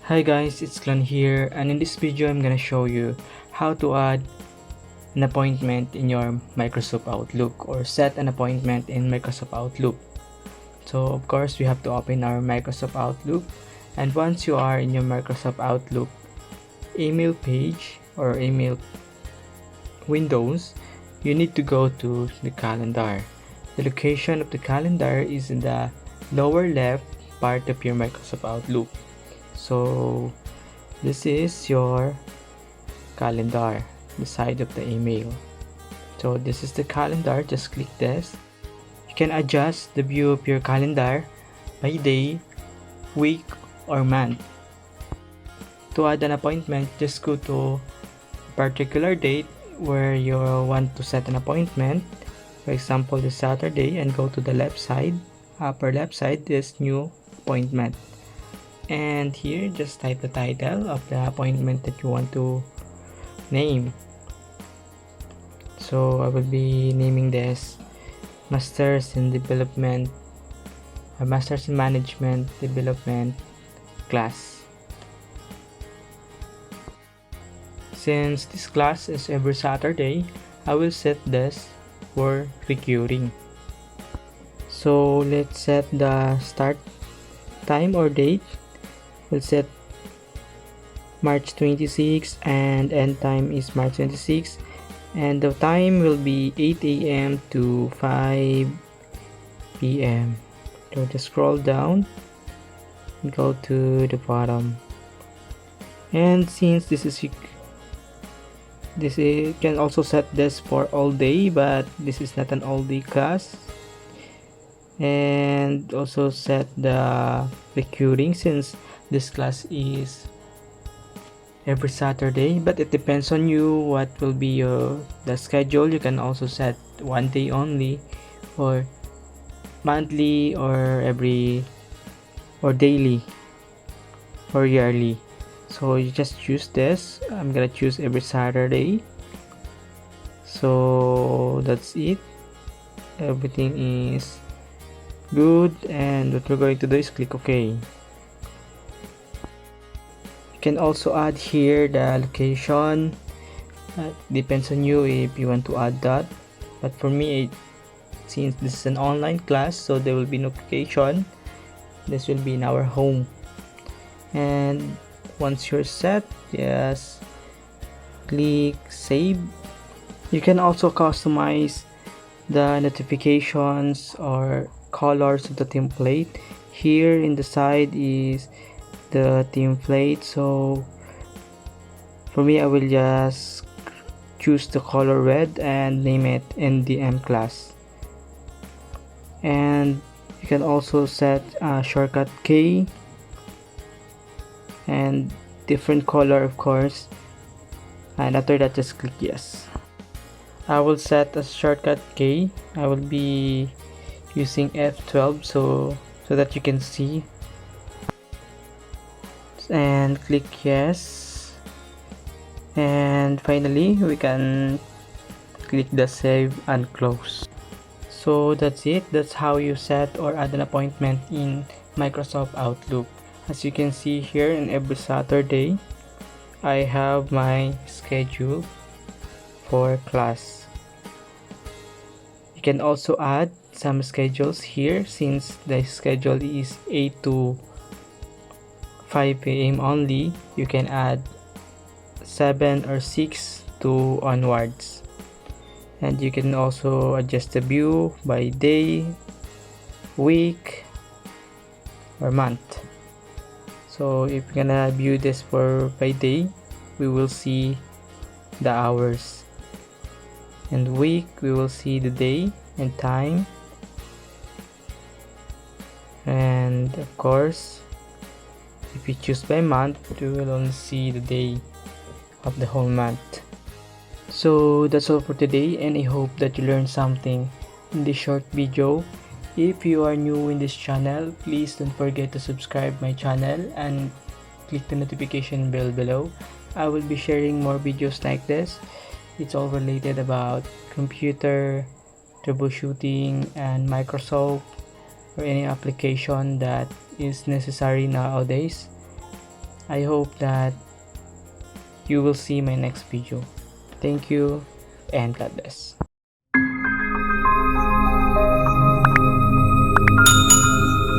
Hi guys, it's Glenn here, and in this video I'm gonna show you how to add an appointment in your Microsoft Outlook or set an appointment in Microsoft Outlook. So of course we have to open our Microsoft Outlook, and once you are in your Microsoft Outlook email page or email windows, you need to go to the calendar. The location of the calendar is in the lower left part of your Microsoft Outlook. So this is your calendar, the side of the email. So this is the calendar, just click this. You can adjust the view of your calendar by day, week, or month. To add an appointment, just go to a particular date where you want to set an appointment. For example, this Saturday, and go to the left side, upper left side, this new appointment. And here just type the title of the appointment that you want to name. So I will be naming this Masters in Development or Masters in Management Development class. Since this class is every Saturday, I will set this for recurring. So let's set the start time or date. We'll set March 26 and end time is March 26, and the time will be 8 a.m. to 5 p.m. So just scroll down and go to the bottom. And since this is you can also set this for all day, but this is not an all day class. And also set the recurring, since this class is every Saturday, but it depends on you what will be the schedule. You can also set one day only, or monthly, or every, or daily, or yearly. So you just choose this. I'm gonna choose every Saturday. So that's it. Everything is good, and what we're going to do is click OK. You can also add here the location. Depends on you if you want to add that, but for me, since this is an online class, so there will be notification. This will be in our home. And once you're set, just click save. You can also customize the notifications or colors of the template. Here in the side is the template, so for me I will just choose the color red and name it NDM class. And you can also set a shortcut K and different color, of course, and after that just click yes. I will set a shortcut K. I will be using F12 so that you can see, and click yes. And finally we can click the save and close. So that's it. That's how you set or add an appointment in Microsoft Outlook. As you can see here, in every Saturday I have my schedule for class. You can also add some schedules here, since the schedule is 8 to 5 p.m. only. You can add 7 or 6 to onwards, and you can also adjust the view by day, week, or month. So if you're gonna view this for by day, we will see the hours, and week we will see the day and time, and of course if you choose by month, you will only see the day of the whole month. So that's all for today, and I hope that you learned something in this short video. If you are new in this channel, please don't forget to subscribe my channel and click the notification bell below. I will be sharing more videos like this. It's all related about computer, troubleshooting, and Microsoft, or any application that is necessary nowadays. I hope that you will see my next video. Thank you and God bless.